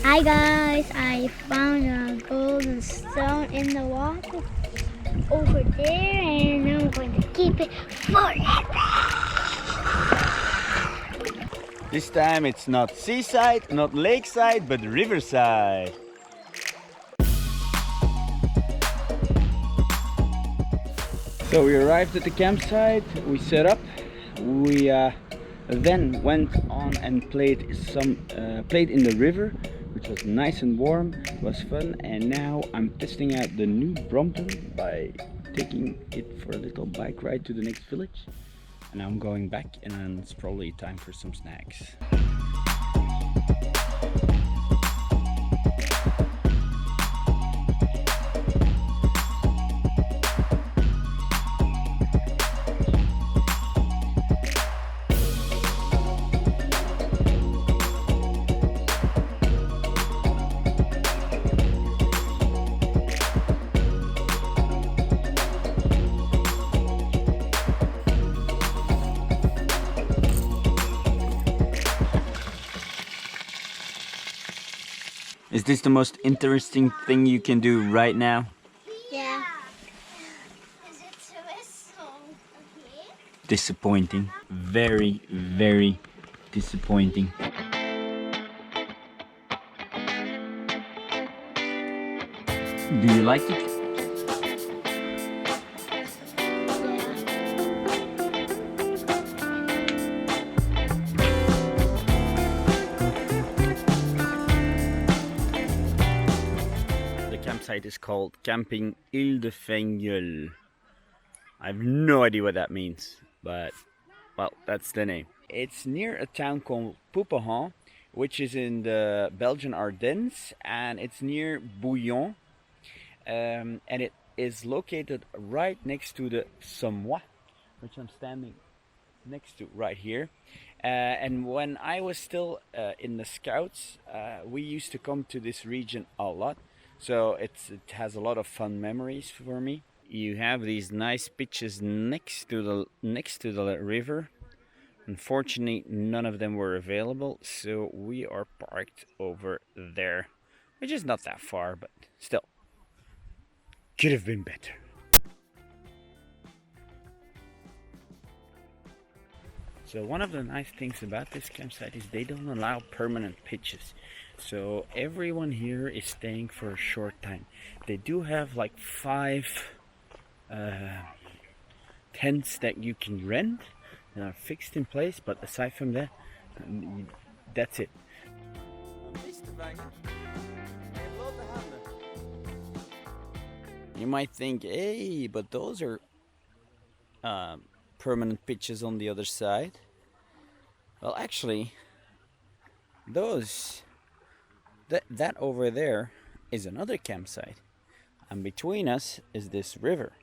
Hi guys, I found a golden stone in the water over there and I'm going to keep it forever. This time it's not seaside, not lakeside, but riverside. So we arrived at the campsite, we set up, we then went on and played in the river, which was nice and warm. It was fun, and now I'm testing out the new Brompton by taking it for a little bike ride to the next village. And I'm going back, and then it's probably time for some snacks. Is this the most interesting thing you can do right now? Yeah. Disappointing. Very, very disappointing. Do you like it? The campsite is called Camping Île de Faigneul. I have no idea what that means, but well, that's the name. It's near a town called Poupehan, which is in the Belgian Ardennes, and it's near Bouillon, and it is located right next to the Sommois, which I'm standing next to right here. And when I was still in the Scouts, we used to come to this region a lot, so it has a lot of fun memories for me. You have these nice beaches next to the river. Unfortunately, none of them were available, so we are parked over there, which is not that far, but still, could have been better. So one of the nice things about this campsite is they don't allow permanent pitches. So everyone here is staying for a short time. They do have like 5 tents that you can rent and are fixed in place, but aside from that, that's it. You might think, hey, but those are permanent pitches on the other side. Well, actually, that over there is another campsite, and between us is this river,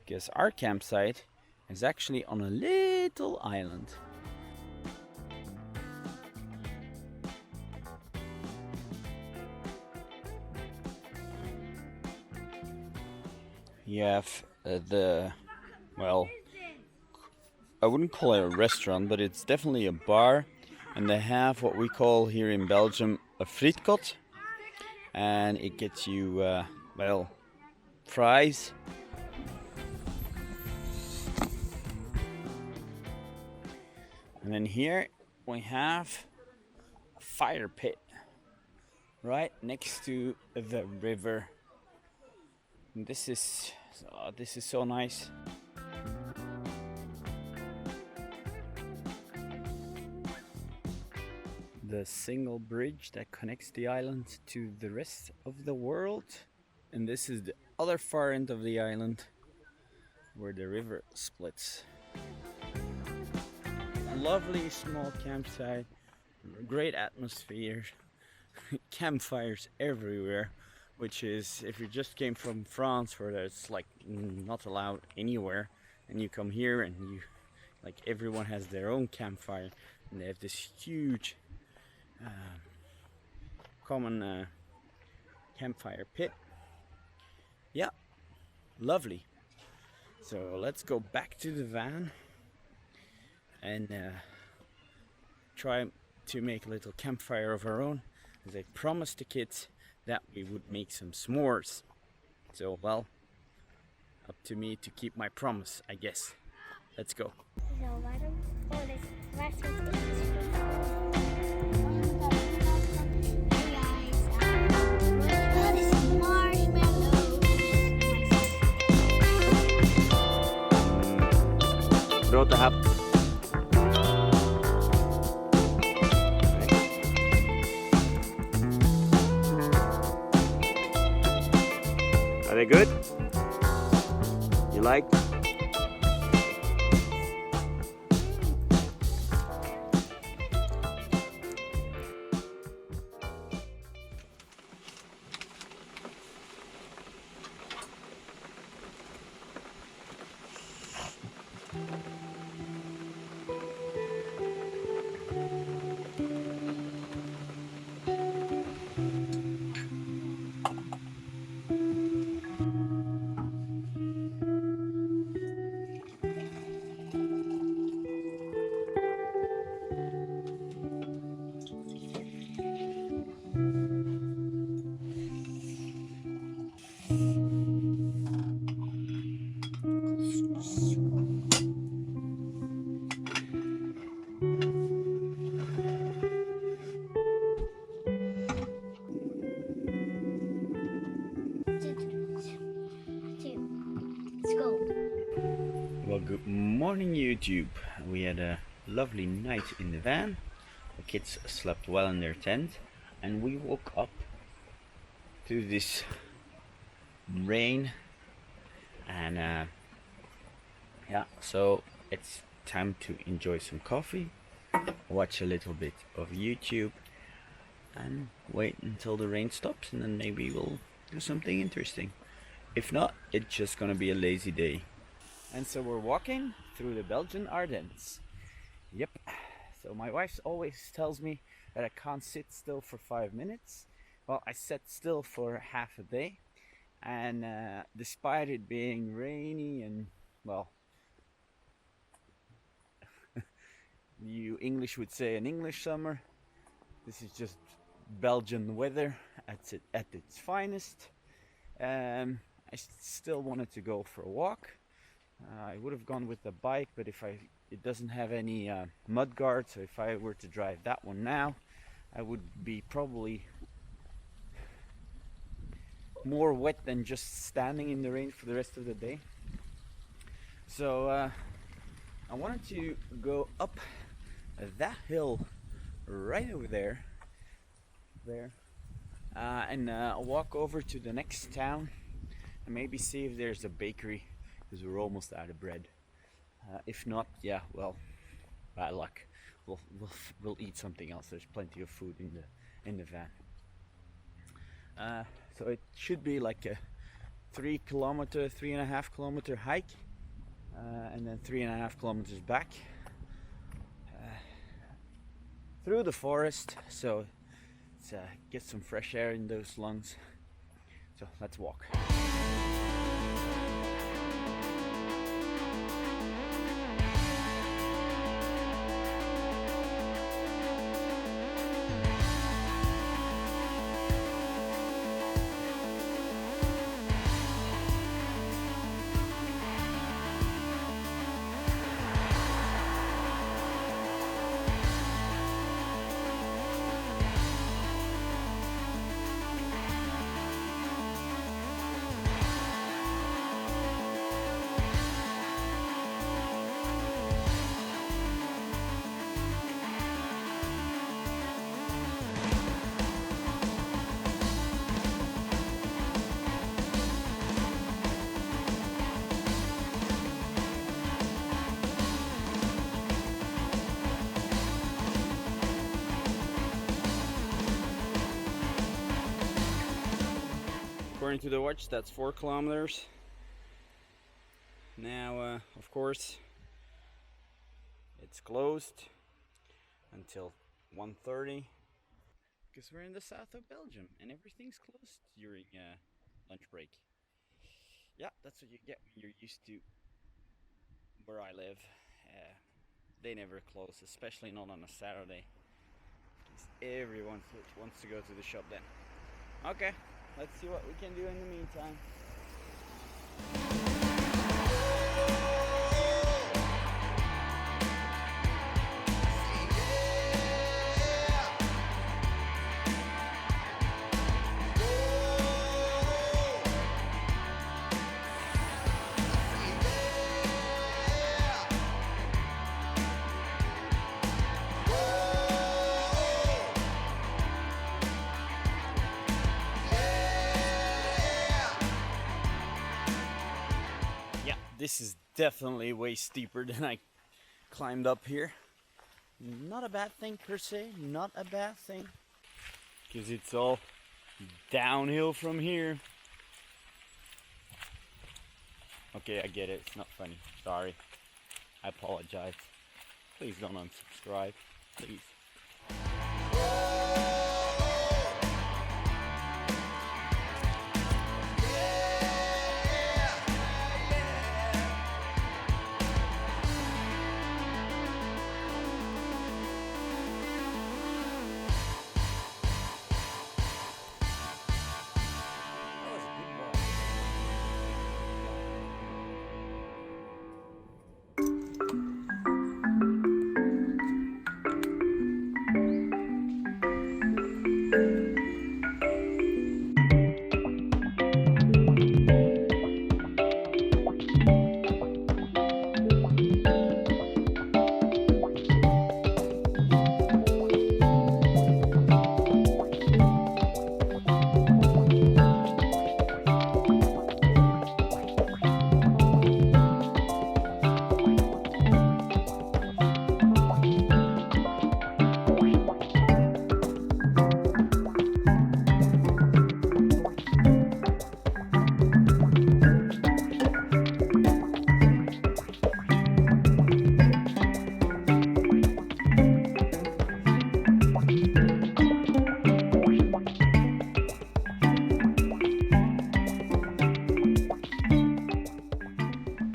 because our campsite is actually on a little island. You have well, I wouldn't call it a restaurant, but it's definitely a bar, and they have what we call here in Belgium a frietkot, and it gets you well, fries. And then here we have a fire pit right next to the river. And this is so nice. The single bridge that connects the island to the rest of the world. And this is the other far end of the island where the river splits. Lovely small campsite, great atmosphere, campfires everywhere, which is, if you just came from France where it's like not allowed anywhere, and you come here and you, like, everyone has their own campfire, and they have this huge common campfire pit. Yeah, lovely. So let's go back to the van and try to make a little campfire of our own, because I promised the kids that we would make some s'mores. So, well, up to me to keep my promise, I guess. Let's go. So why don't this last one is Hey guys, this is marshmallows. Grote hap. Are they good? You like? Let's go. Well, good morning, YouTube. We had a lovely night in the van. The kids slept well in their tent, and we woke up to this rain. And yeah, so it's time to enjoy some coffee, watch a little bit of YouTube, and wait until the rain stops, and then maybe we'll do something interesting. If not, it's just gonna be a lazy day. And so we're walking through the Belgian Ardennes. Yep. So my wife always tells me that I can't sit still for 5 minutes. Well, I sat still for half a day, and despite it being rainy and, well, you English would say an English summer, this is just Belgian weather at its finest. I still wanted to go for a walk. I would have gone with the bike, but it doesn't have any mud guards, so if I were to drive that one now, I would be probably more wet than just standing in the rain for the rest of the day. So I wanted to go up that hill right over there, and walk over to the next town and maybe see if there's a bakery, because we're almost out of bread. If not, yeah, well, bad luck. We'll eat something else. There's plenty of food in the van. So it should be like a 3.5 kilometer hike, and then 3.5 kilometers back through the forest. So let's get some fresh air in those lungs. So let's walk. According to the watch, that's 4 kilometers. Now, of course, it's closed until 1:30 because we're in the south of Belgium and everything's closed during lunch break. Yeah, that's what you get when you're used to where I live. They never close, especially not on a Saturday. Everyone wants to go to the shop then. Okay, let's see what we can do in the meantime. This is definitely way steeper than I climbed up here. Not a bad thing per se, not a bad thing. Because it's all downhill from here. Okay, I get it, it's not funny. Sorry. I apologize. Please don't unsubscribe. Please.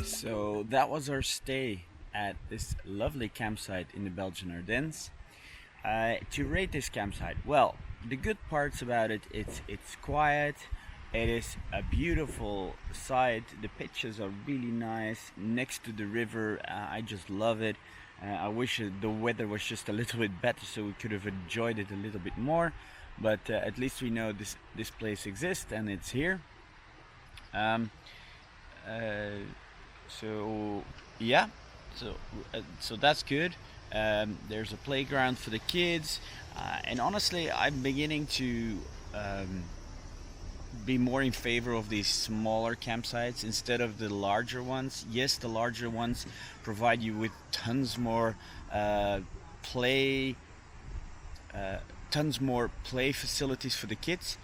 So that was our stay at this lovely campsite in the Belgian Ardennes. To rate this campsite, well, the good parts about it, it's quiet, it is a beautiful site, the pictures are really nice, next to the river. I just love it. I wish the weather was just a little bit better so we could have enjoyed it a little bit more, but at least we know this place exists and it's here. So yeah, so that's good. There's a playground for the kids, and honestly I'm beginning to be more in favor of these smaller campsites instead of the larger ones. Yes, the larger ones provide you with tons more play facilities for the kids,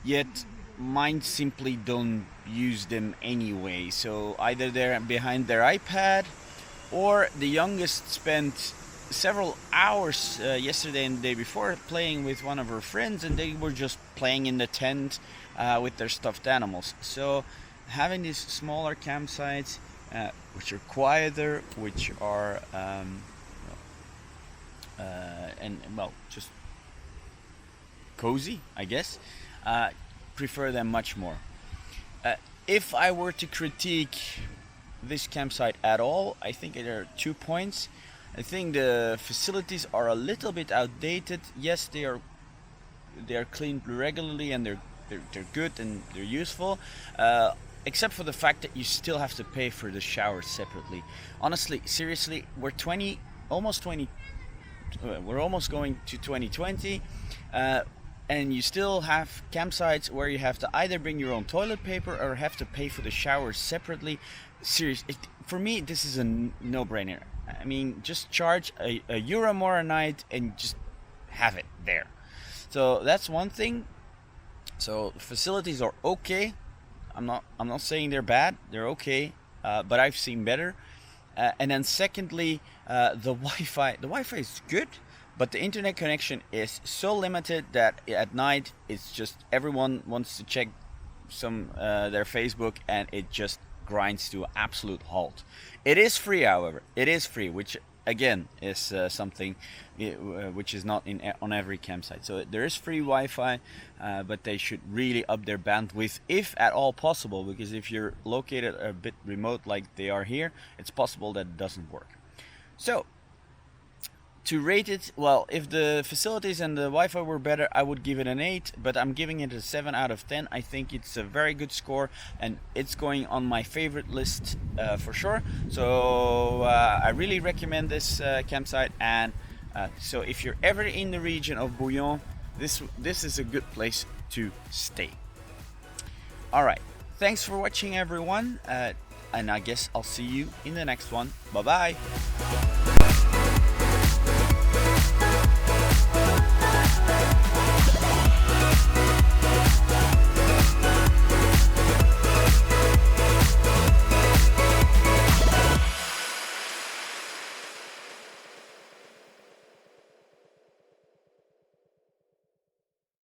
yet mine simply don't use them anyway. So either they're behind their iPad, or the youngest spent several hours yesterday and the day before playing with one of her friends, and they were just playing in the tent with their stuffed animals. So having these smaller campsites, which are quieter, which are just cozy, I guess, prefer them much more. If I were to critique this campsite at all, I think there are 2 points. I think the facilities are a little bit outdated. Yes, they are cleaned regularly and they're good and they're useful, except for the fact that you still have to pay for the shower separately. Honestly, seriously, we're almost going to 2020, and you still have campsites where you have to either bring your own toilet paper or have to pay for the shower separately. Seriously, for me, this is a no-brainer. I mean, just charge a euro more a night and just have it there. So that's one thing. So the facilities are okay. I'm not saying they're bad. They're okay, but I've seen better. And then secondly, the Wi-Fi. The Wi-Fi is good, but the internet connection is so limited that at night it's just everyone wants to check their Facebook, and it just grinds to an absolute halt. It is free, however. It is free, which again is something which is not on every campsite. So there is free Wi-Fi, but they should really up their bandwidth if at all possible, because if you're located a bit remote like they are here, it's possible that it doesn't work. So to rate it, well, if the facilities and the Wi-Fi were better, I would give it an 8, but I'm giving it a 7 out of 10. I think it's a very good score, and it's going on my favorite list for sure. So I really recommend this campsite, and so if you're ever in the region of Bouillon, this is a good place to stay. All right, thanks for watching, everyone, and I guess I'll see you in the next one. Bye bye.